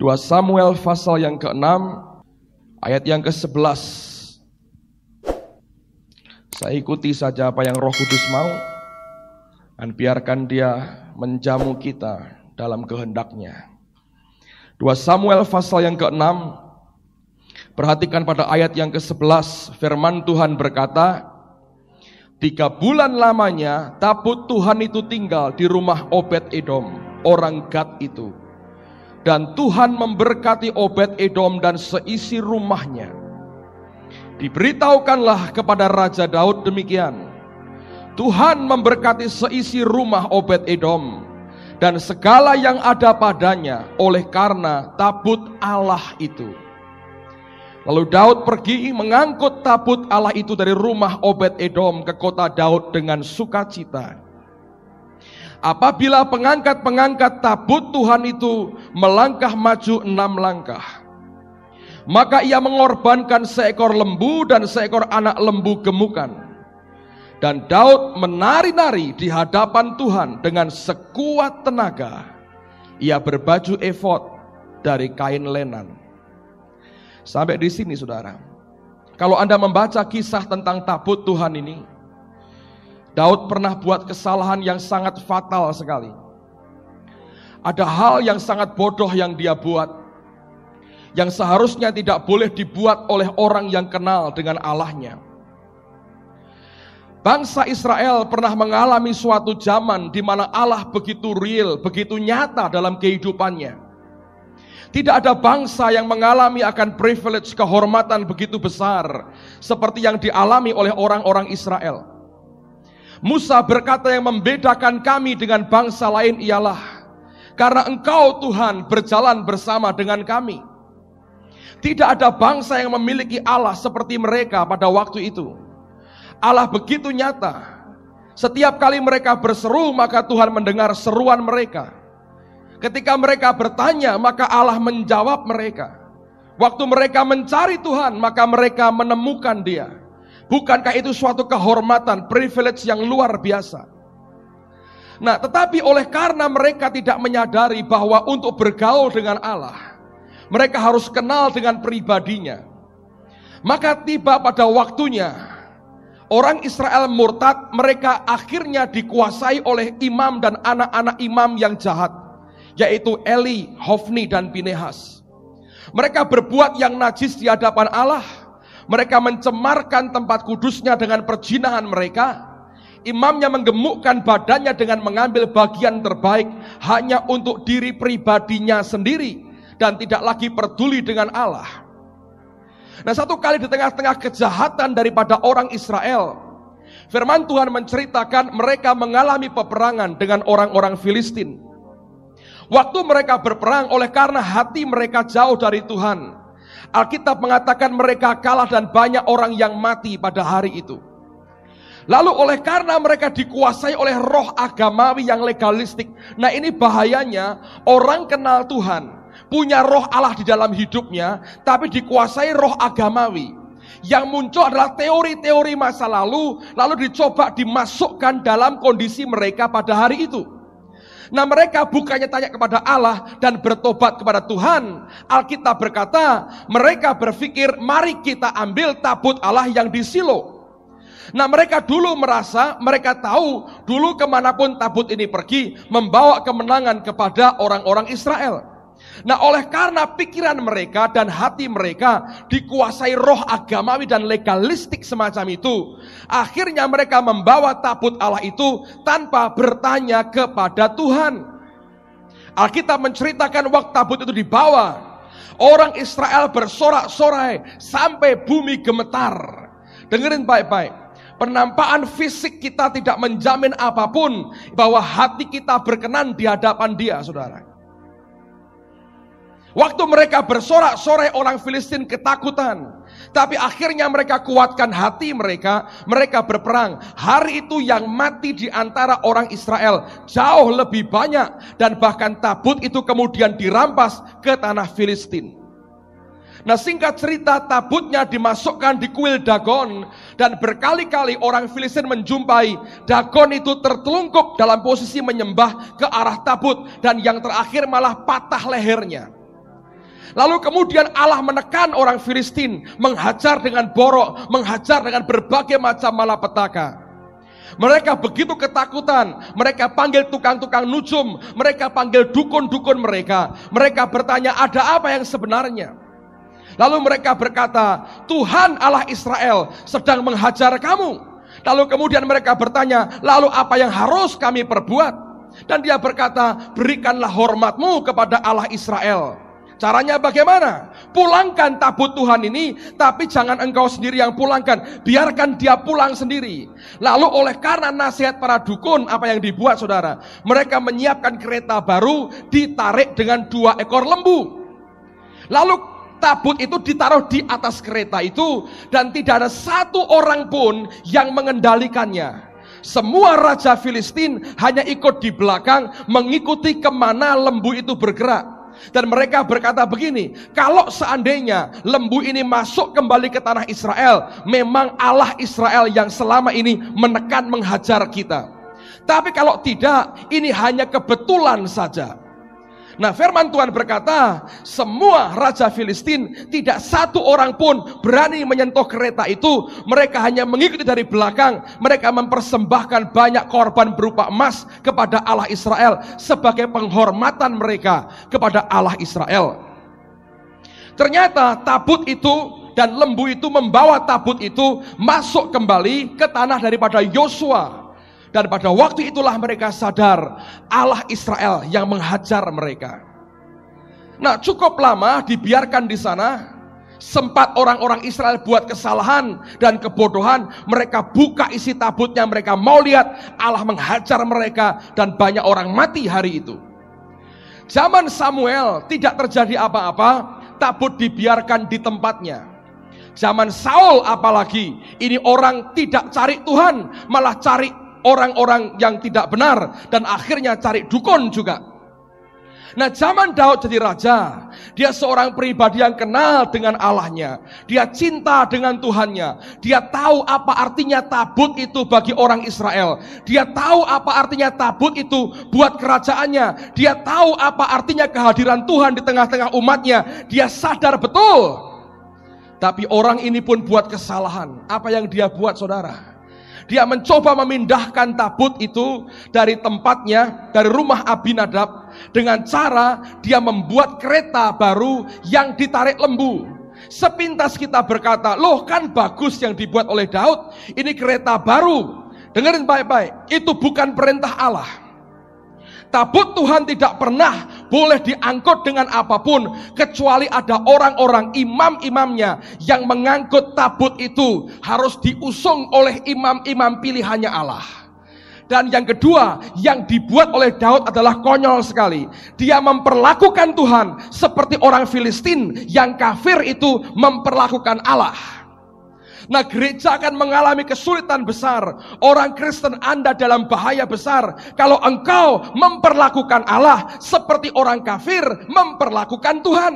2 Samuel pasal yang ke-6 ayat yang ke-11. Saya ikuti saja apa yang Roh Kudus mau, dan biarkan Dia menjamu kita dalam kehendaknya. 2 Samuel pasal yang ke-6, perhatikan pada ayat yang ke-11, firman Tuhan berkata, 3 bulan lamanya tabut Tuhan itu tinggal di rumah Obed-Edom, orang Gad itu. Dan Tuhan memberkati Obed-Edom dan seisi rumahnya. Diberitahukanlah kepada Raja Daud demikian, Tuhan memberkati seisi rumah Obed-Edom dan segala yang ada padanya oleh karena tabut Allah itu. Lalu Daud pergi mengangkut tabut Allah itu dari rumah Obed-Edom ke kota Daud dengan sukacita. Apabila pengangkat-pengangkat tabut Tuhan itu melangkah maju 6 langkah, maka ia mengorbankan seekor lembu dan seekor anak lembu gemukan. Dan Daud menari-nari di hadapan Tuhan dengan sekuat tenaga. Ia berbaju efod dari kain lenan. Sampai di sini saudara. Kalau Anda membaca kisah tentang tabut Tuhan ini, Daud pernah buat kesalahan yang sangat fatal sekali. Ada hal yang sangat bodoh yang dia buat, yang seharusnya tidak boleh dibuat oleh orang yang kenal dengan Allahnya. Bangsa Israel pernah mengalami suatu zaman di mana Allah begitu real, begitu nyata dalam kehidupannya. Tidak ada bangsa yang mengalami akan privilege kehormatan begitu besar seperti yang dialami oleh orang-orang Israel. Musa berkata, yang membedakan kami dengan bangsa lain ialah karena Engkau Tuhan berjalan bersama dengan kami. Tidak ada bangsa yang memiliki Allah seperti mereka pada waktu itu. Allah begitu nyata. Setiap kali mereka berseru, maka Tuhan mendengar seruan mereka. Ketika mereka bertanya, maka Allah menjawab mereka. Waktu mereka mencari Tuhan, maka mereka menemukan Dia. Bukankah itu suatu kehormatan, privilege yang luar biasa? Nah, tetapi oleh karena mereka tidak menyadari bahwa untuk bergaul dengan Allah, mereka harus kenal dengan pribadinya. Maka tiba pada waktunya, orang Israel murtad, mereka akhirnya dikuasai oleh imam dan anak-anak imam yang jahat, yaitu Eli, Hofni, dan Pinehas. Mereka berbuat yang najis di hadapan Allah. Mereka mencemarkan tempat kudusnya dengan perzinahan mereka. Imamnya menggemukkan badannya dengan mengambil bagian terbaik hanya untuk diri pribadinya sendiri dan tidak lagi peduli dengan Allah. Nah, satu kali di tengah-tengah kejahatan daripada orang Israel, firman Tuhan menceritakan mereka mengalami peperangan dengan orang-orang Filistin. Waktu mereka berperang, oleh karena hati mereka jauh dari Tuhan, Alkitab mengatakan mereka kalah dan banyak orang yang mati pada hari itu. Lalu oleh karena mereka dikuasai oleh roh agamawi yang legalistik. Nah, ini bahayanya, orang kenal Tuhan, punya roh Allah di dalam hidupnya, tapi dikuasai roh agamawi. Yang muncul adalah teori-teori masa lalu dicoba dimasukkan dalam kondisi mereka pada hari itu. Nah, mereka bukannya tanya kepada Allah dan bertobat kepada Tuhan. Alkitab berkata, mereka berpikir, mari kita ambil tabut Allah yang di Silo. Nah, mereka dulu merasa, mereka tahu dulu kemanapun tabut ini pergi, membawa kemenangan kepada orang-orang Israel. Nah, oleh karena pikiran mereka dan hati mereka dikuasai roh agamawi dan legalistik semacam itu, akhirnya mereka membawa tabut Allah itu tanpa bertanya kepada Tuhan. Alkitab menceritakan waktu tabut itu dibawa, orang Israel bersorak-sorai sampai bumi gemetar. Dengerin baik-baik, penampakan fisik kita tidak menjamin apapun bahwa hati kita berkenan di hadapan Dia, saudara. Waktu mereka bersorak-sorai, orang Filistin ketakutan. Tapi akhirnya mereka kuatkan hati mereka, mereka berperang. Hari itu yang mati di antara orang Israel jauh lebih banyak. Dan bahkan tabut itu kemudian dirampas ke tanah Filistin. Nah, singkat cerita, tabutnya dimasukkan di kuil Dagon. Dan berkali-kali orang Filistin menjumpai Dagon itu tertelungkup dalam posisi menyembah ke arah tabut. Dan yang terakhir malah patah lehernya. Lalu kemudian Allah menekan orang Filistin, menghajar dengan borok, menghajar dengan berbagai macam malapetaka. Mereka begitu ketakutan, mereka panggil tukang-tukang nujum, mereka panggil dukun-dukun mereka. Mereka bertanya, ada apa yang sebenarnya? Lalu mereka berkata, Tuhan Allah Israel sedang menghajar kamu. Lalu kemudian mereka bertanya, lalu apa yang harus kami perbuat? Dan dia berkata, berikanlah hormatmu kepada Allah Israel. Caranya bagaimana? Pulangkan tabut Tuhan ini, tapi jangan engkau sendiri yang pulangkan, biarkan dia pulang sendiri. Lalu oleh karena nasihat para dukun, apa yang dibuat saudara? Mereka menyiapkan kereta baru, ditarik dengan 2 ekor lembu. Lalu tabut itu ditaruh di atas kereta itu, dan tidak ada satu orang pun yang mengendalikannya. Semua raja Filistin hanya ikut di belakang, mengikuti kemana lembu itu bergerak. Dan mereka berkata begini, kalau seandainya lembu ini masuk kembali ke tanah Israel, memang Allah Israel yang selama ini menekan menghajar kita. Tapi kalau tidak, ini hanya kebetulan saja. Nah, firman Tuhan berkata, semua raja Filistin, tidak satu orang pun berani menyentuh kereta itu. Mereka hanya mengikuti dari belakang. Mereka mempersembahkan banyak korban berupa emas kepada Allah Israel sebagai penghormatan mereka kepada Allah Israel. Ternyata tabut itu dan lembu itu membawa tabut itu masuk kembali ke tanah daripada Yosua. Dan pada waktu itulah mereka sadar Allah Israel yang menghajar mereka. Nah, cukup lama dibiarkan di sana. Sempat orang-orang Israel buat kesalahan dan kebodohan, mereka buka isi tabutnya, mereka mau lihat, Allah menghajar mereka dan banyak orang mati hari itu. Zaman Samuel tidak terjadi apa-apa, tabut dibiarkan di tempatnya. Zaman Saul apalagi, ini orang tidak cari Tuhan, malah cari orang-orang yang tidak benar, dan akhirnya cari dukun juga. Nah, zaman Daud jadi raja, dia seorang pribadi yang kenal dengan Allahnya, dia cinta dengan Tuhannya, dia tahu apa artinya tabut itu bagi orang Israel, dia tahu apa artinya tabut itu buat kerajaannya, dia tahu apa artinya kehadiran Tuhan di tengah-tengah umatnya, dia sadar betul. Tapi orang ini pun buat kesalahan. Apa yang dia buat, saudara? Dia mencoba memindahkan tabut itu dari tempatnya, dari rumah Abinadab, dengan cara dia membuat kereta baru yang ditarik lembu. Sepintas kita berkata, loh kan bagus yang dibuat oleh Daud, ini kereta baru. Dengerin baik-baik, itu bukan perintah Allah. Tabut Tuhan tidak pernah boleh diangkut dengan apapun, kecuali ada orang-orang imam-imamnya yang mengangkut tabut itu harus diusung oleh imam-imam pilihannya Allah. Dan yang kedua, yang dibuat oleh Daud adalah konyol sekali. Dia memperlakukan Tuhan seperti orang Filistin yang kafir itu memperlakukan Allah. Nah, gereja akan mengalami kesulitan besar. Orang Kristen Anda dalam bahaya besar kalau engkau memperlakukan Allah seperti orang kafir memperlakukan Tuhan.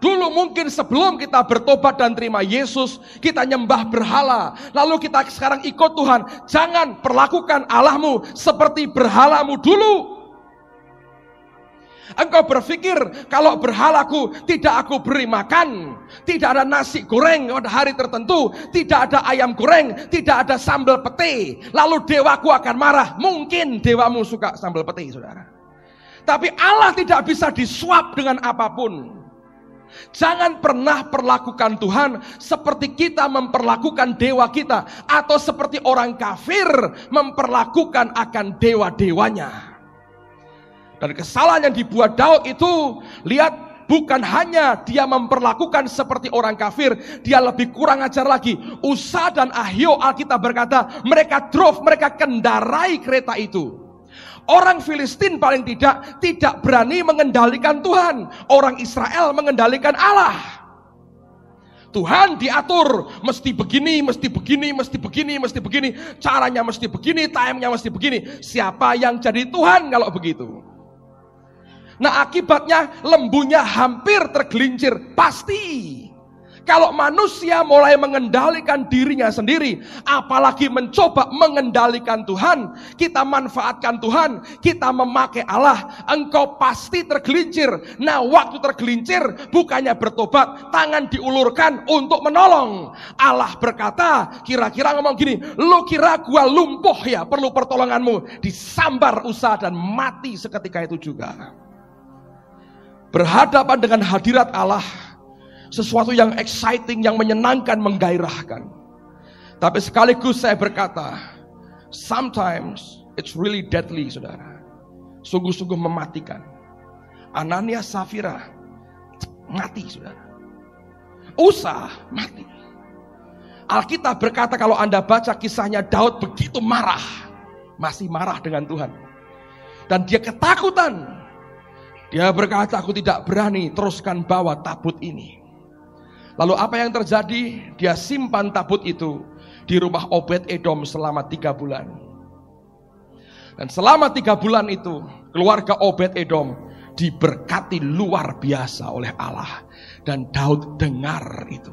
Dulu mungkin sebelum kita bertobat dan terima Yesus, kita nyembah berhala. Lalu kita sekarang ikut Tuhan. Jangan perlakukan Allahmu seperti berhalamu dulu. Engkau berpikir kalau berhalaku tidak aku beri makan, tidak ada nasi goreng pada hari tertentu, tidak ada ayam goreng, tidak ada sambal pete, lalu dewaku akan marah. Mungkin dewamu suka sambal pete, saudara. Tapi Allah tidak bisa disuap dengan apapun. Jangan pernah perlakukan Tuhan seperti kita memperlakukan dewa kita, atau seperti orang kafir memperlakukan akan dewa-dewanya. Dan kesalahan yang dibuat Daud itu, lihat, bukan hanya dia memperlakukan seperti orang kafir, dia lebih kurang ajar lagi. Usa dan Ahio, Alkitab berkata, mereka drove, mereka kendarai kereta itu. Orang Filistin paling tidak berani mengendalikan Tuhan. Orang Israel mengendalikan Allah. Tuhan diatur, mesti begini, mesti begini, mesti begini, mesti begini, caranya mesti begini, time-nya mesti begini. Siapa yang jadi Tuhan kalau begitu? Nah, akibatnya lembunya hampir tergelincir, pasti. Kalau manusia mulai mengendalikan dirinya sendiri, apalagi mencoba mengendalikan Tuhan, kita manfaatkan Tuhan, kita memakai Allah, engkau pasti tergelincir. Nah, waktu tergelincir bukannya bertobat, tangan diulurkan untuk menolong. Allah berkata, kira-kira ngomong gini, lu kira gua lumpuh ya, perlu pertolonganmu. Disambar usaha dan mati seketika itu juga. Berhadapan dengan hadirat Allah, sesuatu yang exciting, yang menyenangkan, menggairahkan. Tapi sekaligus saya berkata, sometimes it's really deadly, saudara. Sungguh-sungguh mematikan. Ananias Safira mati, saudara. Usa mati. Alkitab berkata, kalau Anda baca kisahnya, Daud begitu marah, masih marah dengan Tuhan, dan dia ketakutan. Dia berkata, aku tidak berani teruskan bawa tabut ini. Lalu apa yang terjadi? Dia simpan tabut itu di rumah Obed-Edom selama 3 bulan. Dan selama 3 bulan itu, keluarga Obed-Edom diberkati luar biasa oleh Allah. Dan Daud dengar itu.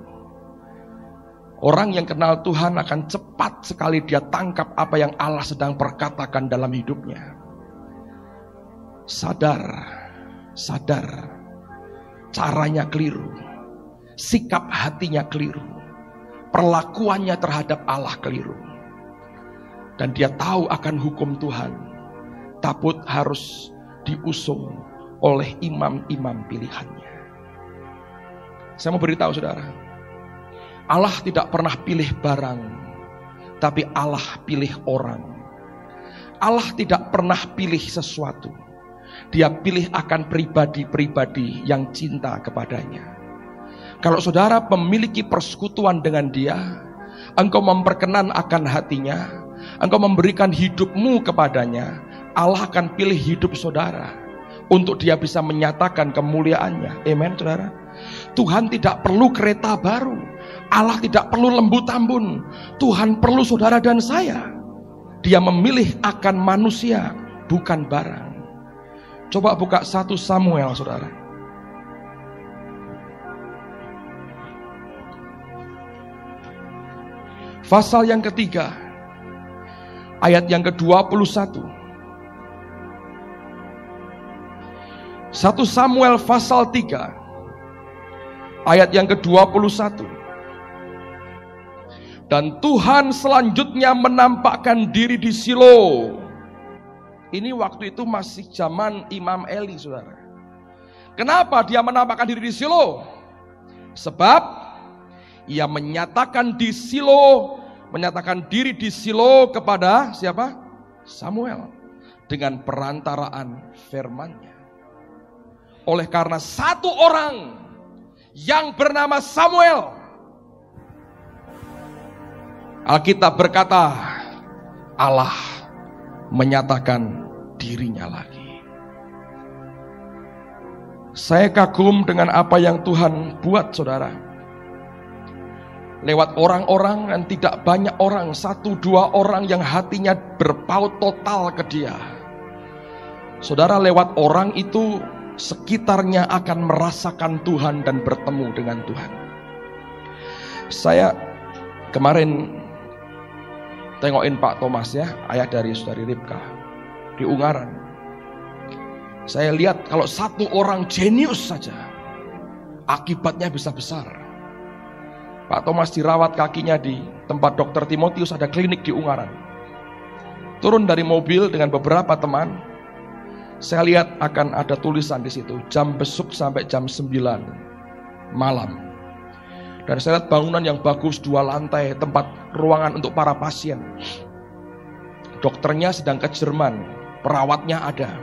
Orang yang kenal Tuhan akan cepat sekali dia tangkap apa yang Allah sedang perkatakan dalam hidupnya. Sadar, caranya keliru. Sikap hatinya keliru, perlakuannya terhadap Allah keliru, dan dia tahu akan hukum Tuhan. Tabut harus diusung oleh imam-imam pilihannya. Saya mau beritahu saudara, Allah tidak pernah pilih barang, tapi Allah pilih orang. Allah tidak pernah pilih sesuatu, Dia pilih akan pribadi-pribadi yang cinta kepadanya. Kalau saudara memiliki persekutuan dengan Dia, engkau memperkenan akan hatinya, engkau memberikan hidupmu kepadanya, Allah akan pilih hidup saudara untuk Dia bisa menyatakan kemuliaannya. Amen, saudara. Tuhan tidak perlu kereta baru, Allah tidak perlu lembu tambun. Tuhan perlu saudara dan saya. Dia memilih akan manusia, bukan barang. Coba buka 1 Samuel, saudara. Pasal yang ketiga, ayat yang ke-21. 1 Samuel pasal 3, ayat yang ke-21. Dan Tuhan selanjutnya menampakkan diri di Shilo. Ini waktu itu masih zaman Imam Eli, saudara. Kenapa dia menampakkan diri di Shilo? Sebab ia menyatakan diri di Shilo kepada siapa? Samuel, dengan perantaraan firman-Nya. Oleh karena satu orang yang bernama Samuel, Alkitab berkata Allah menyatakan dirinya lagi. Saya kagum dengan apa yang Tuhan buat, saudara. Lewat orang-orang, dan tidak banyak orang, 1-2 orang yang hatinya berpaut total ke Dia. Saudara, lewat orang itu sekitarnya akan merasakan Tuhan dan bertemu dengan Tuhan. Saya kemarin tengokin Pak Thomas, ya, ayah dari saudari Ribka, di Ungaran. Saya lihat kalau satu orang jenius saja, akibatnya bisa besar. Pak Thomas dirawat kakinya di tempat Dokter Timotius, ada klinik di Ungaran. Turun dari mobil dengan beberapa teman, saya lihat akan ada tulisan di situ, jam besuk sampai jam 9 malam. Dan saya lihat bangunan yang bagus, 2 lantai, tempat ruangan untuk para pasien. Dokternya sedang ke Jerman, perawatnya ada.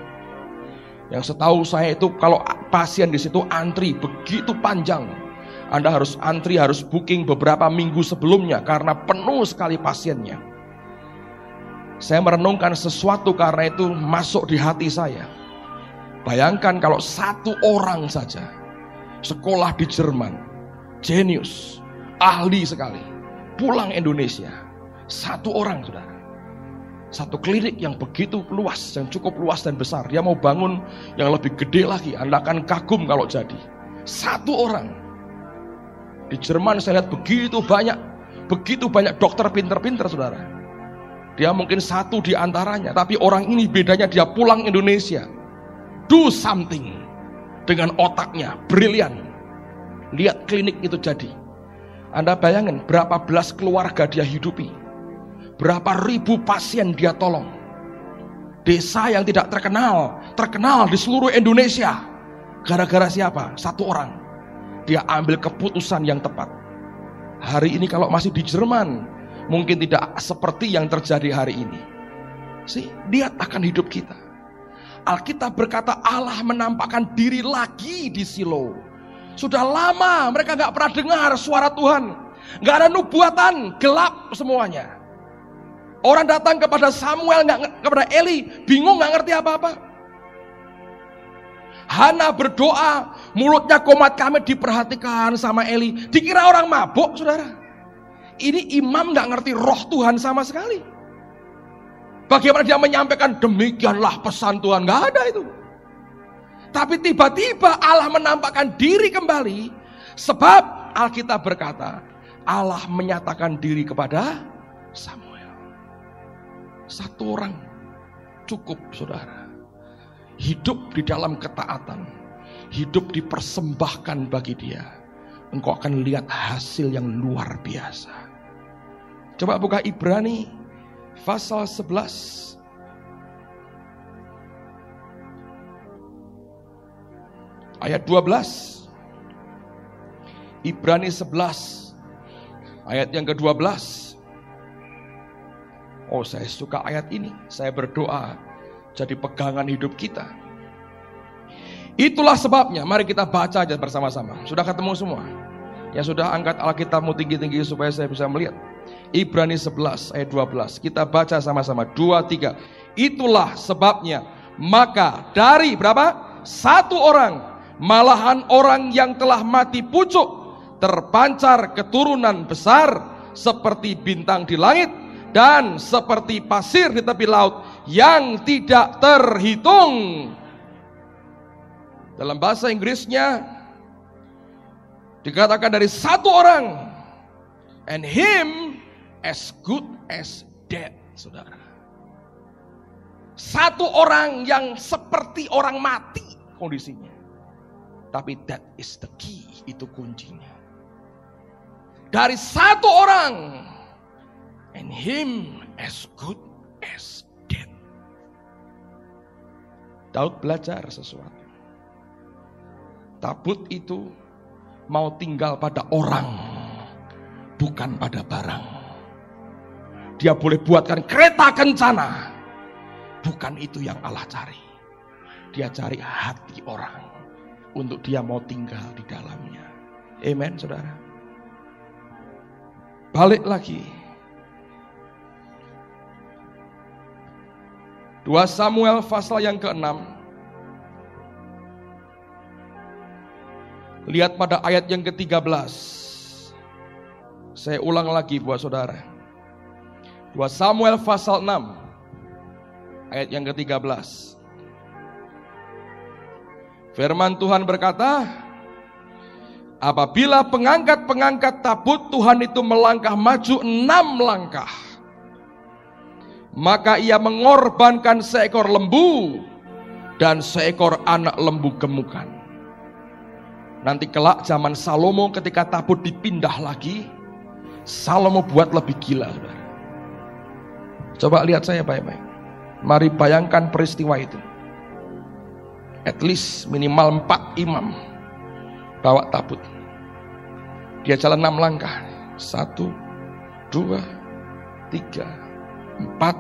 Yang setahu saya itu kalau pasien di situ antri begitu panjang. Anda harus antri, harus booking beberapa minggu sebelumnya karena penuh sekali pasiennya. Saya merenungkan sesuatu karena itu masuk di hati saya. Bayangkan kalau satu orang saja sekolah di Jerman, jenius, ahli sekali, pulang Indonesia. Satu orang, saudara. Satu klinik yang begitu luas, yang cukup luas dan besar. Dia mau bangun yang lebih gede lagi. Anda akan kagum kalau jadi. Satu orang. Di Jerman saya lihat begitu banyak dokter pinter-pinter, saudara. Dia mungkin satu di antaranya, tapi orang ini bedanya dia pulang Indonesia, do something dengan otaknya, brilian. Lihat klinik itu jadi. Anda bayangin berapa belas keluarga dia hidupi, berapa ribu pasien dia tolong. Desa yang tidak terkenal di seluruh Indonesia. Gara-gara siapa? Satu orang. Dia ambil keputusan yang tepat. Hari ini kalau masih di Jerman, mungkin tidak seperti yang terjadi hari ini. Lihat akan hidup kita. Alkitab berkata Allah menampakkan diri lagi di Silo. Sudah lama mereka gak pernah dengar suara Tuhan. Gak ada nubuatan, gelap semuanya. Orang datang kepada Samuel, kepada Eli, bingung gak ngerti apa-apa. Hana berdoa, mulutnya komat kamit diperhatikan sama Eli. Dikira orang mabuk, saudara. Ini imam gak ngerti roh Tuhan sama sekali. Bagaimana dia menyampaikan demikianlah pesan Tuhan, gak ada itu. Tapi tiba-tiba Allah menampakkan diri kembali. Sebab Alkitab berkata Allah menyatakan diri kepada Samuel. Satu orang cukup, saudara. Hidup di dalam ketaatan, hidup dipersembahkan bagi dia. Engkau akan lihat hasil yang luar biasa. Coba buka Ibrani pasal 11. Ayat 12. Ibrani 11 ayat yang ke-12. Oh, saya suka ayat ini. Saya berdoa jadi pegangan hidup kita. Itulah sebabnya, mari kita baca aja bersama-sama. Sudah ketemu semua? Ya sudah, angkat Alkitabmu tinggi-tinggi supaya saya bisa melihat. Ibrani 11 ayat 12. Kita baca sama-sama. 2, 3. Itulah sebabnya, maka dari berapa? Satu orang, malahan orang yang telah mati pucuk, terpancar keturunan besar seperti bintang di langit dan seperti pasir di tepi laut yang tidak terhitung. Dalam bahasa Inggrisnya dikatakan dari satu orang, and him as good as dead, saudara. Satu orang yang seperti orang mati kondisinya. Tapi that is the key, itu kuncinya. Dari satu orang, and him as good as dead. Daud belajar sesuatu. Tabut itu mau tinggal pada orang, bukan pada barang. Dia boleh buatkan kereta kencana, bukan itu yang Allah cari. Dia cari hati orang untuk dia mau tinggal di dalamnya. Amen, saudara. Balik lagi. 2 Samuel pasal yang ke-6. Lihat pada ayat yang ke-13. Saya ulang lagi buat saudara. 2 Samuel pasal 6. Ayat yang ke-13. Firman Tuhan berkata, apabila pengangkat-pengangkat tabut Tuhan itu melangkah maju 6 langkah, maka ia mengorbankan seekor lembu dan seekor anak lembu gemukan. Nanti kelak zaman Salomo ketika tabut dipindah lagi, Salomo buat lebih gila. Coba lihat saya baik-baik. Mari bayangkan peristiwa itu. At least minimal 4 imam bawa tabut. Dia jalan 6 langkah. 1, 2, 3, 4,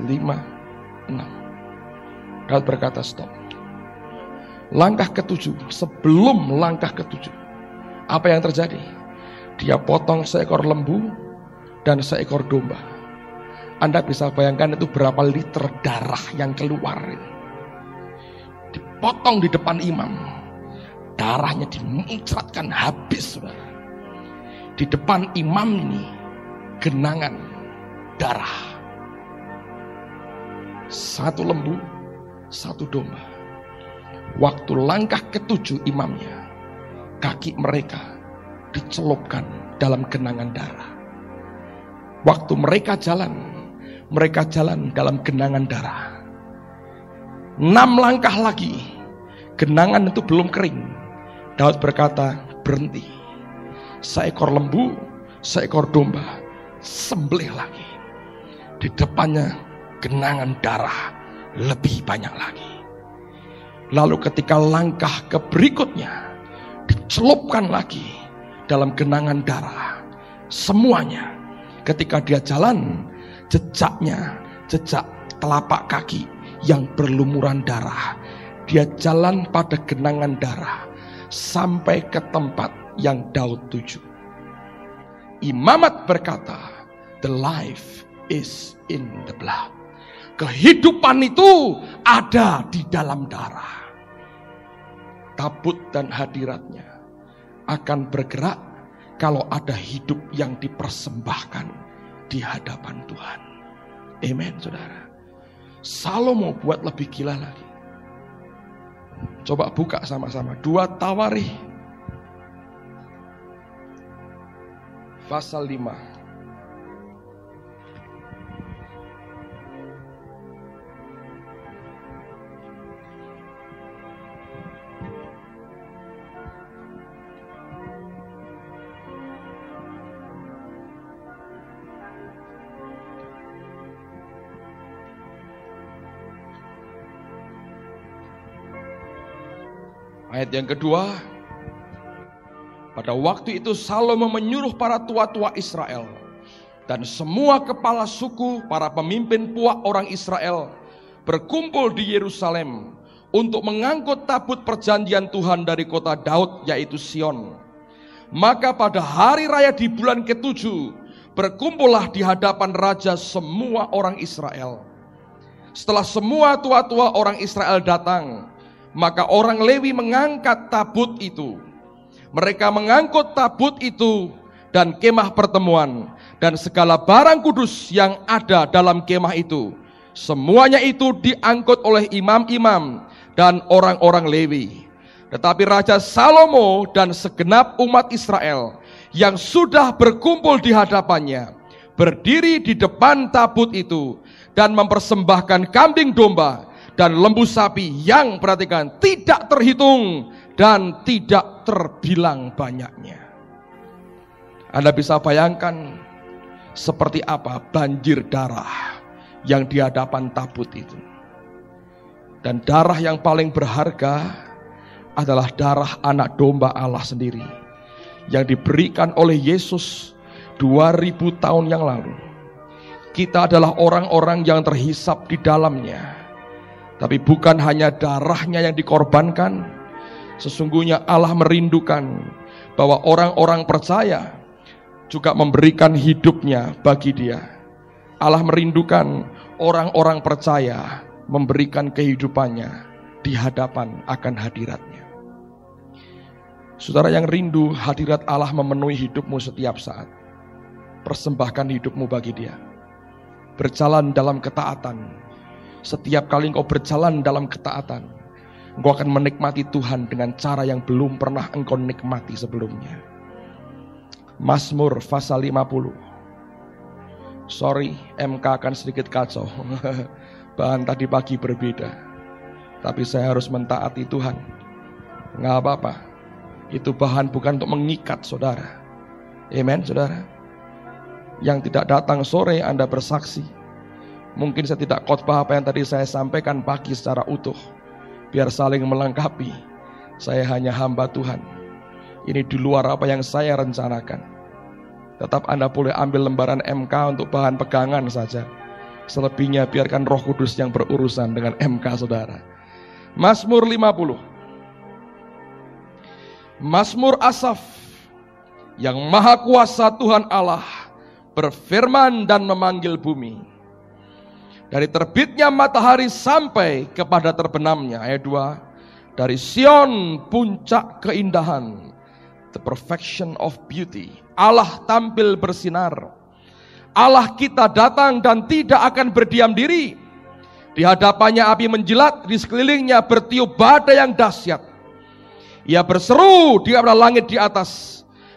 5, 6. Daud berkata stop. Langkah ke-7, sebelum langkah ke-7, apa yang terjadi? Dia potong seekor lembu dan seekor domba. Anda bisa bayangkan itu berapa liter darah yang keluar. Dipotong di depan imam, darahnya dimuncratkan habis, saudara. Di depan imam ini genangan darah. 1 lembu, 1 domba. Waktu langkah ke-7 imamnya, kaki mereka dicelupkan dalam genangan darah. Waktu mereka jalan dalam genangan darah. 6 langkah lagi, genangan itu belum kering. Daud berkata, berhenti. Seekor lembu, seekor domba, sembelih lagi. Di depannya genangan darah lebih banyak lagi. Lalu ketika langkah ke berikutnya, dicelupkan lagi dalam genangan darah. Semuanya. Ketika dia jalan, jejak telapak kaki yang berlumuran darah. Dia jalan pada genangan darah sampai ke tempat yang Daud tuju. Imamat berkata, the life is in the blood. Kehidupan itu ada di dalam darah. Tabut dan hadiratnya akan bergerak kalau ada hidup yang dipersembahkan di hadapan Tuhan. Amen, saudara. Salomo buat lebih gila lagi. Coba buka sama-sama 2 Tawarikh pasal 5. Ayat yang kedua, pada waktu itu Salomo menyuruh para tua-tua Israel dan semua kepala suku, para pemimpin puak orang Israel berkumpul di Yerusalem untuk mengangkut tabut perjanjian Tuhan dari kota Daud, yaitu Sion. Maka pada hari raya di bulan ke-7 berkumpullah di hadapan raja semua orang Israel. Setelah semua tua-tua orang Israel datang, maka orang Lewi mengangkat tabut itu. Mereka mengangkut tabut itu dan kemah pertemuan dan segala barang kudus yang ada dalam kemah itu. Semuanya itu diangkut oleh imam-imam dan orang-orang Lewi. Tetapi Raja Salomo dan segenap umat Israel yang sudah berkumpul di hadapannya berdiri di depan tabut itu dan mempersembahkan kambing domba dan lembu sapi yang, perhatikan, tidak terhitung dan tidak terbilang banyaknya. Anda bisa bayangkan seperti apa banjir darah yang di hadapan tabut itu. Dan darah yang paling berharga adalah darah anak domba Allah sendiri yang diberikan oleh Yesus 2000 tahun yang lalu. Kita adalah orang-orang yang terhisap di dalamnya. Tapi bukan hanya darahnya yang dikorbankan, sesungguhnya Allah merindukan bahwa orang-orang percaya juga memberikan hidupnya bagi Dia. Allah merindukan orang-orang percaya memberikan kehidupannya di hadapan akan hadirat-Nya. Saudara yang rindu hadirat Allah memenuhi hidupmu setiap saat, persembahkan hidupmu bagi Dia. Berjalan dalam ketaatan. Setiap kali engkau berjalan dalam ketaatan, engkau akan menikmati Tuhan dengan cara yang belum pernah engkau nikmati sebelumnya. Mazmur pasal 50. Sorry, MK akan sedikit kacau. Bahan tadi pagi berbeda. Tapi saya harus mentaati Tuhan. Nggak apa-apa. Itu bahan bukan untuk mengikat saudara. Amen, saudara. Yang tidak datang sore Anda bersaksi. Mungkin saya tidak khotbah apa yang tadi saya sampaikan pagi secara utuh. Biar saling melengkapi. Saya hanya hamba Tuhan. Ini di luar apa yang saya rencanakan. Tetap Anda boleh ambil lembaran MK untuk bahan pegangan saja. Selebihnya biarkan Roh Kudus yang berurusan dengan MK saudara. Mazmur 50. Mazmur Asaf. Yang maha kuasa Tuhan Allah berfirman dan memanggil bumi. Dari terbitnya matahari sampai kepada terbenamnya. Ayat 2. Dari Sion puncak keindahan. The perfection of beauty. Allah tampil bersinar. Allah kita datang dan tidak akan berdiam diri. Di hadapannya api menjilat. Di sekelilingnya bertiup badai yang dahsyat. Ia berseru di atas langit di atas.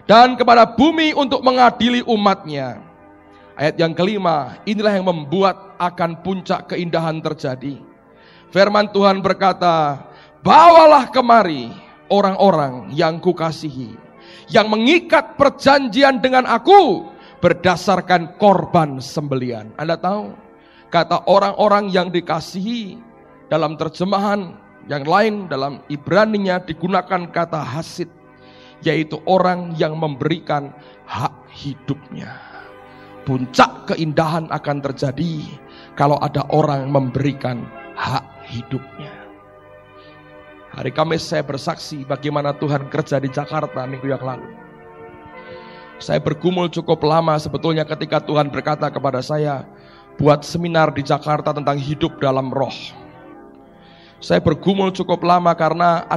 dan kepada bumi untuk mengadili umatnya. Ayat yang kelima, inilah yang membuat akan puncak keindahan terjadi. Firman Tuhan berkata, bawalah kemari orang-orang yang kukasihi, yang mengikat perjanjian dengan aku berdasarkan korban sembelian. Anda tahu, kata orang-orang yang dikasihi dalam terjemahan yang lain dalam Ibraninya digunakan kata hasid, yaitu orang yang memberikan hak hidupnya. Puncak keindahan akan terjadi kalau ada orang memberikan hak hidupnya. Hari Kamis saya bersaksi bagaimana Tuhan kerja di Jakarta minggu yang lalu. Saya bergumul cukup lama sebetulnya ketika Tuhan berkata kepada saya, buat seminar di Jakarta tentang hidup dalam roh. Saya bergumul cukup lama karena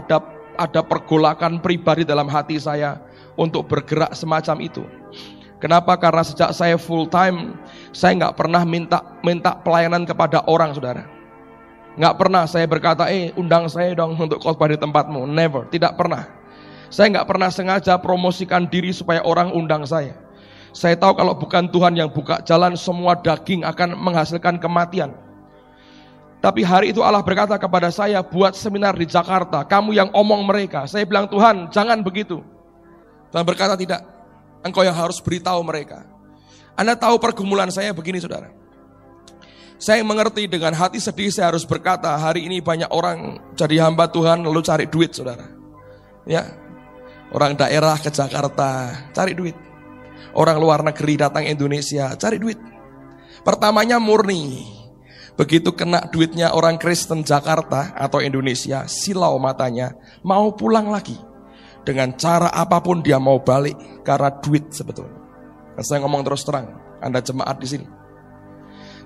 ada pergolakan pribadi dalam hati saya untuk bergerak semacam itu. Kenapa? Karena sejak saya full time, saya nggak pernah minta pelayanan kepada orang, saudara. Nggak pernah saya berkata, undang saya dong untuk khotbah di tempatmu. Never, tidak pernah. Saya nggak pernah sengaja promosikan diri supaya orang undang saya. Saya tahu kalau bukan Tuhan yang buka jalan, semua daging akan menghasilkan kematian. Tapi hari itu Allah berkata kepada saya, buat seminar di Jakarta, kamu yang omong mereka. Saya bilang, Tuhan jangan begitu. Tuhan berkata, tidak, engkau yang harus beritahu mereka. Anda tahu pergumulan saya begini, saudara. Saya mengerti dengan hati sedih saya harus berkata, hari ini banyak orang jadi hamba Tuhan lalu cari duit, saudara. Ya, orang daerah ke Jakarta cari duit. Orang luar negeri datang Indonesia cari duit. Pertamanya murni. Begitu kena duitnya orang Kristen Jakarta atau Indonesia, silau matanya, mau pulang lagi. Dengan cara apapun dia mau balik karena duit sebetulnya. Dan saya ngomong terus terang, Anda jemaat di sini.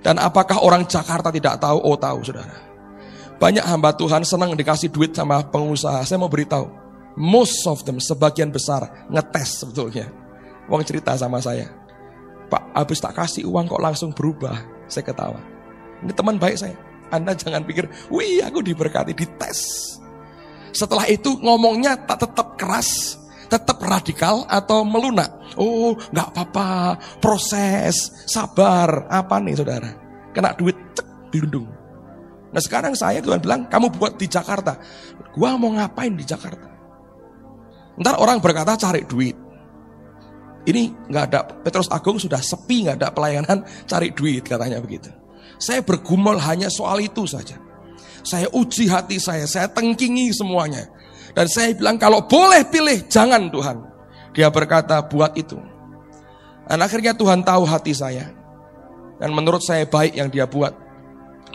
Dan apakah orang Jakarta tidak tahu? Oh tahu, saudara. Banyak hamba Tuhan senang dikasih duit sama pengusaha. Saya mau beritahu, most of them, sebagian besar ngetes sebetulnya. Uang cerita sama saya, Pak, habis tak kasih uang kok langsung berubah. Saya ketawa. Ini teman baik saya. Anda jangan pikir, wih aku diberkati, dites. Setelah itu ngomongnya tak tetap keras, tetap radikal atau melunak. Oh gak apa-apa, proses, sabar. Apa nih saudara? Kena duit, cek, dilundung. Nah sekarang saya Tuhan bilang, kamu buat di Jakarta. Gua mau ngapain di Jakarta? Ntar orang berkata cari duit. Ini gak ada, Petrus Agung sudah sepi, gak ada pelayanan, cari duit katanya begitu. Saya bergumul hanya soal itu saja. Saya uji hati saya tengkingi semuanya. Dan saya bilang kalau boleh pilih, jangan Tuhan. Dia berkata buat itu. Dan akhirnya Tuhan tahu hati saya. Dan menurut saya baik yang dia buat.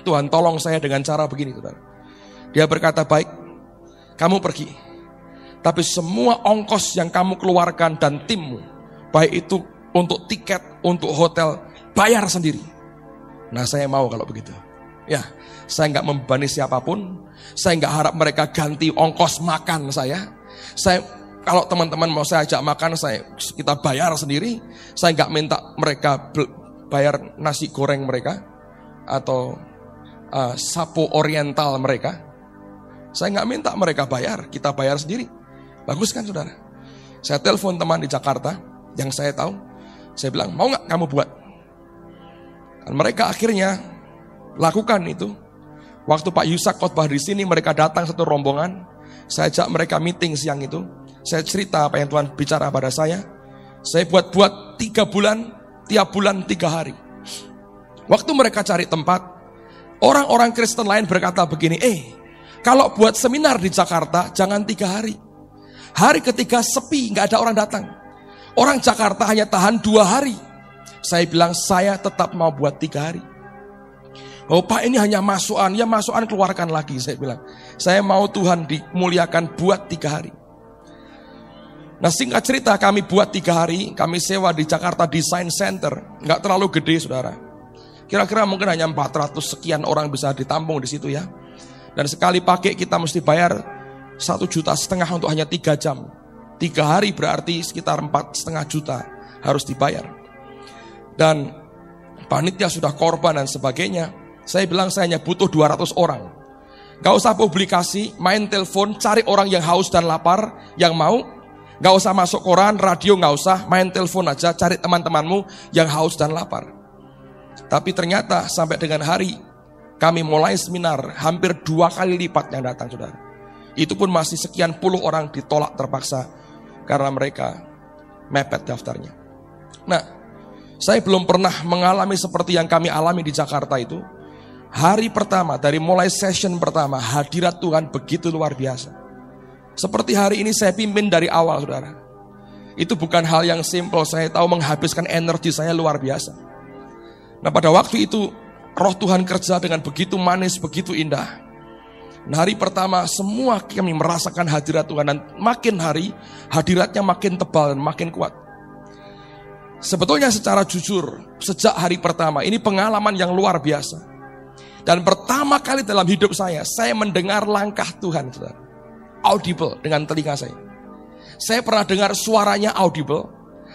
Tuhan tolong saya dengan cara begini, saudara. Dia berkata baik, kamu pergi. Tapi semua ongkos yang kamu keluarkan dan timmu, baik itu untuk tiket, untuk hotel, bayar sendiri. Nah saya mau kalau begitu. Ya, saya nggak membebani siapapun. Saya nggak harap mereka ganti ongkos makan saya. Kalau teman-teman mau saya ajak makan, kita bayar sendiri. Saya nggak minta mereka bayar nasi goreng mereka atau sapo oriental mereka. Saya nggak minta mereka bayar, kita bayar sendiri. Bagus kan saudara? Saya telepon teman di Jakarta yang saya tahu. Saya bilang, mau nggak kamu buat? Dan mereka akhirnya lakukan itu. Waktu Pak Yusak khotbah di sini, mereka datang satu rombongan. Saya ajak mereka meeting siang itu. Saya cerita apa yang Tuhan bicara pada saya. Saya buat 3 bulan, tiap bulan 3 hari. Waktu mereka cari tempat, orang-orang Kristen lain berkata begini, kalau buat seminar di Jakarta jangan 3 hari. Hari ketiga sepi, gak ada orang datang. Orang Jakarta hanya tahan 2 hari. Saya bilang saya tetap mau buat 3 hari. Oh Pak, ini hanya masukan, ya masukan keluarkan lagi. Saya bilang, saya mau Tuhan dimuliakan buat 3 hari. Nah singkat cerita kami buat 3 hari, kami sewa di Jakarta Design Center. Gak terlalu gede saudara. Kira-kira mungkin hanya 400 sekian orang bisa ditampung di situ ya. Dan sekali pakai kita mesti bayar 1,5 juta untuk hanya 3 jam. 3 hari berarti sekitar 4,5 juta harus dibayar. Dan panitia sudah korban dan sebagainya. Saya bilang saya hanya butuh 200 orang. Gak usah publikasi, main telepon, cari orang yang haus dan lapar, yang mau. Gak usah masuk koran, radio gak usah, main telepon aja, cari teman-temanmu yang haus dan lapar. Tapi ternyata sampai dengan hari kami mulai seminar, hampir 2 kali lipat yang datang, saudara. Itu pun masih sekian puluh orang ditolak terpaksa karena mereka mepet daftarnya. Nah, saya belum pernah mengalami seperti yang kami alami di Jakarta itu. Hari pertama, dari mulai session pertama, hadirat Tuhan begitu luar biasa. Seperti hari ini saya pimpin dari awal, saudara. Itu bukan hal yang simple, saya tahu menghabiskan energi saya luar biasa. Nah, pada waktu itu Roh Tuhan kerja dengan begitu manis, begitu indah. Nah, hari pertama semua kami merasakan hadirat Tuhan, dan makin hari hadiratnya makin tebal dan makin kuat. Sebetulnya secara jujur, sejak hari pertama ini pengalaman yang luar biasa. Dan pertama kali dalam hidup saya mendengar langkah Tuhan, saudara. Audible dengan telinga saya. Saya pernah dengar suaranya audible,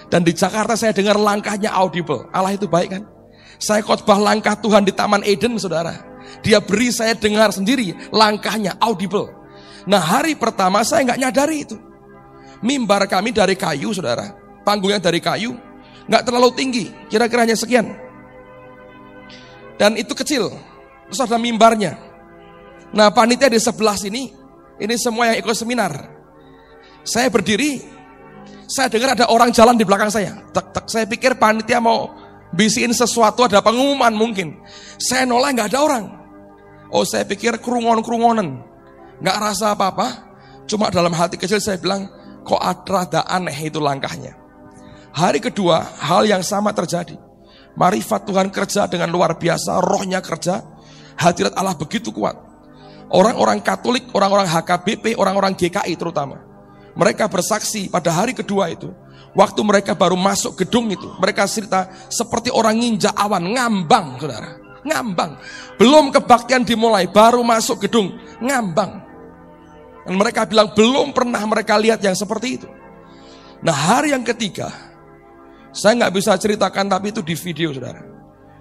dan di Jakarta saya dengar langkahnya audible. Allah itu baik kan? Saya khotbah langkah Tuhan di Taman Eden, saudara. Dia beri saya dengar sendiri langkahnya audible. Nah, hari pertama saya nggak nyadari itu. Mimbar kami dari kayu, saudara. Panggungnya dari kayu, nggak terlalu tinggi, kira-kira hanya sekian. Dan itu kecil. Terus ada mimbarnya. Nah, panitia di sebelah sini, ini semua yang ikut seminar. Saya berdiri, saya dengar ada orang jalan di belakang saya. Tek-tek, saya pikir panitia mau bisiin sesuatu, ada pengumuman mungkin. Saya noleh, nggak ada orang. Oh, saya pikir kerungon-kerungonan. Nggak rasa apa-apa, cuma dalam hati kecil saya bilang, kok rada aneh itu langkahnya. Hari kedua, hal yang sama terjadi. Marifat Tuhan kerja dengan luar biasa, rohnya kerja. Hadirat Allah begitu kuat. Orang-orang Katolik, orang-orang HKBP, orang-orang GKI terutama. Mereka bersaksi pada hari kedua itu. Waktu mereka baru masuk gedung itu, mereka cerita seperti orang nginjak awan, ngambang, saudara. Ngambang. Belum kebaktian dimulai, baru masuk gedung, ngambang. Dan mereka bilang belum pernah mereka lihat yang seperti itu. Nah, hari yang ketiga, saya nggak bisa ceritakan, tapi itu di video, saudara.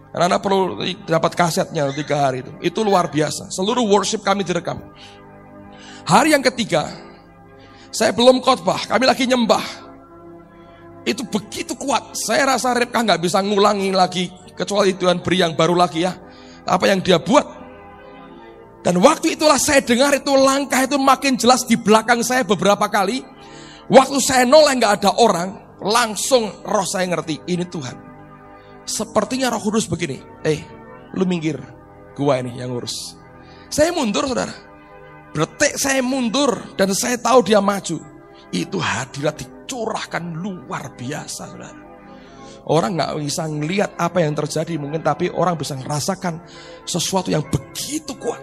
Karena Anda perlu dapat kasetnya 3 hari itu. Itu luar biasa. Seluruh worship kami direkam. Hari yang ketiga, saya belum khotbah, kami lagi nyembah. Itu begitu kuat. Saya rasa Ribka nggak bisa ngulangi lagi, kecuali Tuhan beri yang baru lagi ya. Apa yang dia buat. Dan waktu itulah saya dengar itu langkah itu makin jelas di belakang saya beberapa kali. Waktu saya noleh nggak ada orang, langsung roh saya ngerti, ini Tuhan. Sepertinya Roh Kudus begini, lu minggir, gua ini yang ngurus. Saya mundur, saudara. Detik saya mundur dan saya tahu dia maju. Itu hadirat dicurahkan luar biasa, saudara. Orang nggak bisa ngelihat apa yang terjadi mungkin, tapi orang bisa merasakan sesuatu yang begitu kuat.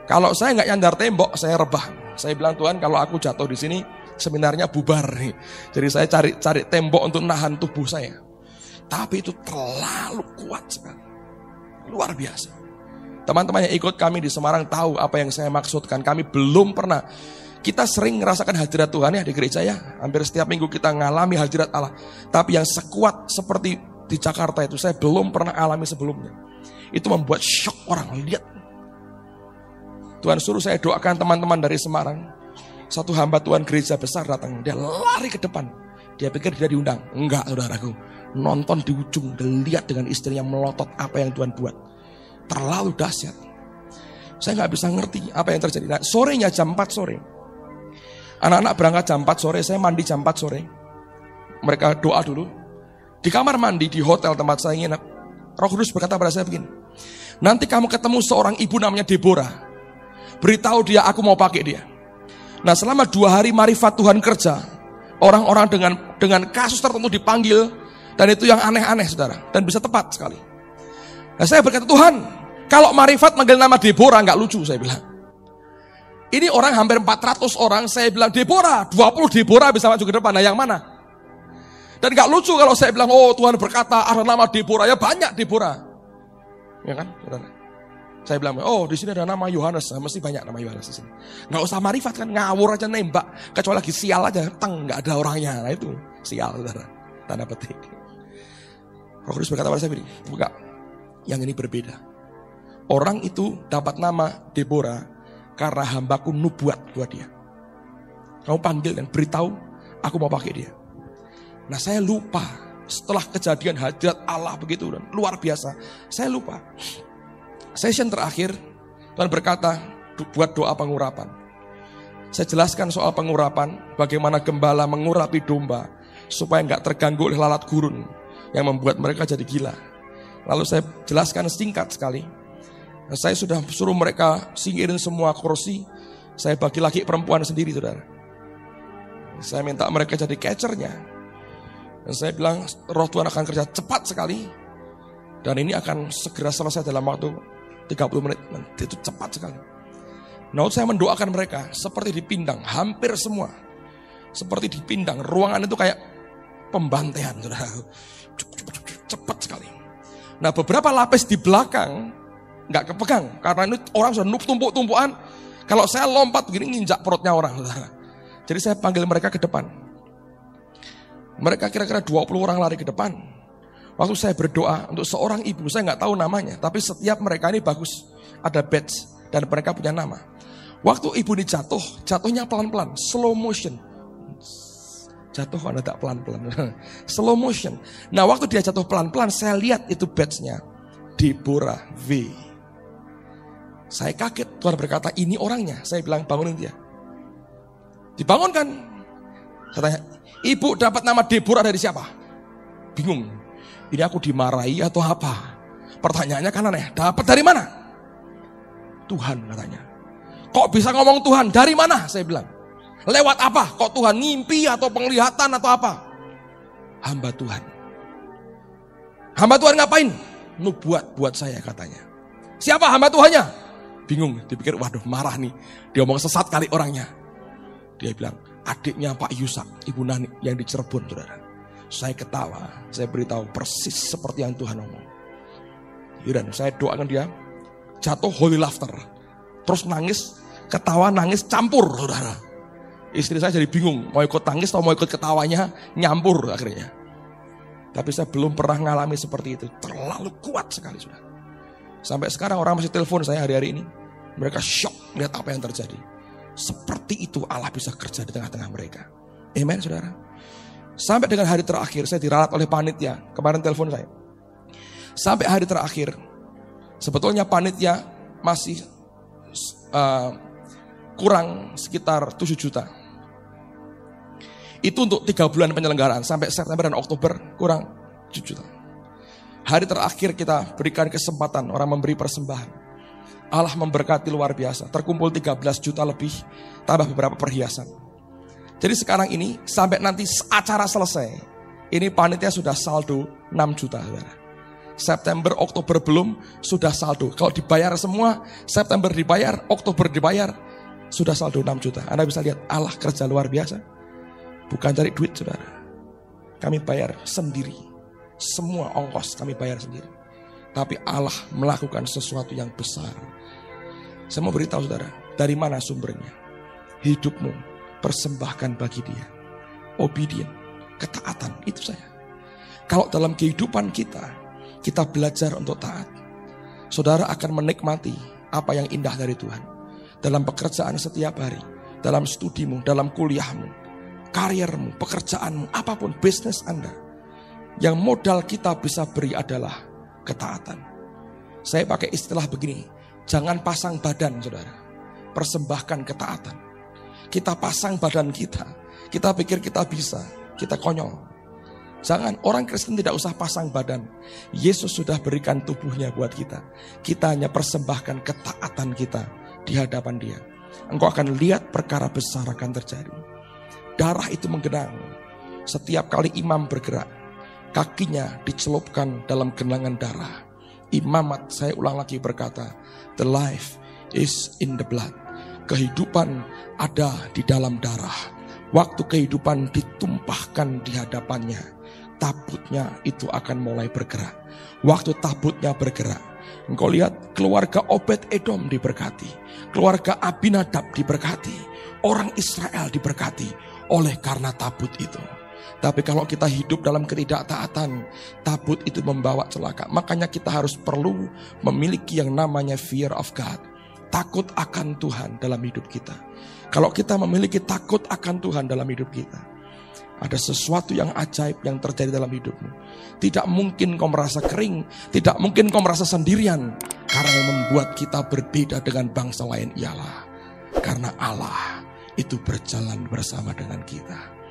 Kalau saya nggak nyandar tembok, saya rebah. Saya bilang, Tuhan, kalau aku jatuh di sini, seminarnya bubar nih. Jadi saya cari tembok untuk nahan tubuh saya. Tapi itu terlalu kuat sekali. Luar biasa. Teman-teman yang ikut kami di Semarang tahu apa yang saya maksudkan. Kami belum pernah. Kita sering merasakan hadirat Tuhan ya di gereja ya. Hampir setiap minggu kita ngalami hadirat Allah. Tapi yang sekuat seperti di Jakarta itu saya belum pernah alami sebelumnya. Itu membuat shock orang. Lihat. Tuhan suruh saya doakan teman-teman dari Semarang. Satu hamba Tuhan gereja besar datang. Dia lari ke depan. Dia pikir dia diundang. Enggak, saudaraku. Nonton di ujung, dan lihat dengan istrinya melotot apa yang Tuhan buat. Terlalu dahsyat. Saya nggak bisa ngerti apa yang terjadi. Nah, sorenya jam 4 sore. Anak-anak berangkat jam 4 sore, saya mandi jam 4 sore. Mereka doa dulu. Di kamar mandi, di hotel tempat saya nginep, Roh Kudus berkata pada saya begini, nanti kamu ketemu seorang ibu namanya Deborah. Beritahu dia aku mau pakai dia. Nah, selama 2 hari marifat Tuhan kerja. Orang-orang dengan kasus tertentu dipanggil. Dan itu yang aneh-aneh, saudara. Dan bisa tepat sekali. Nah, saya berkata, Tuhan, kalau marifat manggil nama Deborah, gak lucu, saya bilang. Ini orang hampir 400 orang, saya bilang, Deborah, 20 Deborah bisa maju ke depan. Nah, yang mana? Dan gak lucu kalau saya bilang, oh Tuhan berkata, ada nama Deborah. Ya banyak Deborah. Ya kan, saudara? Saya bilang, oh di sini ada nama Yohanes. Nah, mesti banyak nama Yohanes di sini. Gak usah marifat kan, ngawur aja nembak. Kecuali lagi sial aja, gak ada orangnya. Nah itu, sial, saudara. Tanda petik. Roh Kudus berkata pada saya begini, bukan, yang ini berbeda. Orang itu dapat nama Deborah karena hambaku nubuat buat dia. Kamu panggil dan beritahu Aku mau pakai dia. Nah saya lupa. Setelah kejadian hadirat Allah begitu luar biasa. Saya lupa. Session terakhir Tuhan berkata buat doa pengurapan. Saya jelaskan soal pengurapan. Bagaimana gembala mengurapi domba. Supaya gak terganggu oleh lalat gurun. Yang membuat mereka jadi gila. Lalu saya jelaskan singkat sekali. Saya sudah suruh mereka singkirin semua kursi. Saya bagi lagi perempuan sendiri, saudara. Saya minta mereka jadi catchernya. Dan saya bilang roh Tuhan akan kerja cepat sekali. Dan ini akan segera selesai dalam waktu 30 menit. Itu cepat sekali. Nah, saya mendoakan mereka seperti dipindang. Hampir semua. Seperti dipindang. Ruangan itu kayak pembantaian, saudara. Cepat sekali. Nah, beberapa lapis di belakang nggak kepegang. Karena ini orang sudah tumpuk-tumpukan. Kalau saya lompat begini nginjak perutnya orang, saudara. Jadi saya panggil mereka ke depan. Mereka kira-kira 20 orang lari ke depan. Waktu saya berdoa untuk seorang ibu, saya nggak tahu namanya. Tapi setiap mereka ini bagus. Ada badge dan mereka punya nama. Waktu ibu ini jatuhnya pelan-pelan. Slow motion. Jatuh kan tidak pelan-pelan. Slow motion. Nah waktu dia jatuh pelan-pelan, saya lihat itu badge-nya. Deborah V. Saya kaget, Tuhan berkata ini orangnya. Saya bilang bangunin dia. Dibangunkan. Saya tanya, ibu dapat nama Deborah dari siapa? Bingung. Ini aku dimarahi atau apa? Pertanyaannya kan aneh. Dapat dari mana? Tuhan katanya. Kok bisa ngomong Tuhan? Dari mana? Saya bilang. Lewat apa? Kok Tuhan ngimpi atau penglihatan atau apa? Hamba Tuhan. Hamba Tuhan ngapain? Nubuat buat saya katanya. Siapa hamba Tuhannya? Bingung, dipikir waduh marah nih. Dia omong sesat kali orangnya. Dia bilang adiknya Pak Yusak, Ibu Nani yang di Cirebon, saudara. Saya ketawa, saya beritahu persis seperti yang Tuhan omong. Dan saya doakan dia, jatuh holy laughter. Terus nangis, ketawa nangis campur, saudara. Istri saya jadi bingung, mau ikut tangis atau mau ikut ketawanya, nyampur akhirnya. Tapi saya belum pernah ngalami seperti itu. Terlalu kuat sekali sudah. Sampai sekarang orang masih telepon saya hari-hari ini. Mereka shock lihat apa yang terjadi. Seperti itu Allah bisa kerja di tengah-tengah mereka. Amen saudara. Sampai dengan hari terakhir saya diralat oleh panitia. Kemarin telepon saya. Sampai hari terakhir. Sebetulnya panitia masih kurang sekitar 7 juta. Itu untuk 3 bulan penyelenggaraan. Sampai September dan Oktober kurang 7 juta. Hari terakhir kita berikan kesempatan orang memberi persembahan. Allah memberkati luar biasa. Terkumpul 13 juta lebih. Tambah beberapa perhiasan. Jadi sekarang ini sampai nanti acara selesai. Ini panitia sudah saldo 6 juta. Saudara. September, Oktober belum sudah saldo. Kalau dibayar semua, September dibayar, Oktober dibayar. Sudah saldo 6 juta. Anda bisa lihat Allah kerja luar biasa. Bukan cari duit saudara. Kami bayar sendiri. Semua ongkos kami bayar sendiri. Tapi Allah melakukan sesuatu yang besar. Saya mau beritahu saudara. Dari mana sumbernya? Hidupmu persembahkan bagi dia. Obedient. Ketaatan. Itu saya. Kalau dalam kehidupan kita belajar untuk taat. Saudara akan menikmati apa yang indah dari Tuhan. Dalam pekerjaan setiap hari. Dalam studimu, dalam kuliahmu. Kariermu, pekerjaanmu, apapun bisnis Anda. Yang modal kita bisa beri adalah ketaatan. Saya pakai istilah begini. Jangan pasang badan saudara. Persembahkan ketaatan. Kita pasang badan kita. Kita pikir kita bisa. Kita konyol. Jangan, orang Kristen tidak usah pasang badan. Yesus sudah berikan tubuhnya buat kita. Kita hanya persembahkan ketaatan kita di hadapan dia. Engkau akan lihat perkara besar akan terjadi. Darah itu menggenang. Setiap kali imam bergerak, kakinya dicelupkan dalam genangan darah. Imamat, saya ulang lagi berkata, the life is in the blood. Kehidupan ada di dalam darah. Waktu kehidupan ditumpahkan di hadapannya, tabutnya itu akan mulai bergerak. Waktu tabutnya bergerak, engkau lihat keluarga Obed Edom diberkati. Keluarga Abinadab diberkati. Orang Israel diberkati oleh karena tabut itu. Tapi kalau kita hidup dalam ketidaktaatan, tabut itu membawa celaka. Makanya kita harus perlu memiliki yang namanya fear of God. Takut akan Tuhan dalam hidup kita. Kalau kita memiliki takut akan Tuhan dalam hidup kita, Ada sesuatu yang ajaib yang terjadi dalam hidupmu. Tidak mungkin kau merasa kering, tidak mungkin kau merasa sendirian. Karena yang membuat kita berbeda dengan bangsa lain ialah karena Allah itu berjalan bersama dengan kita.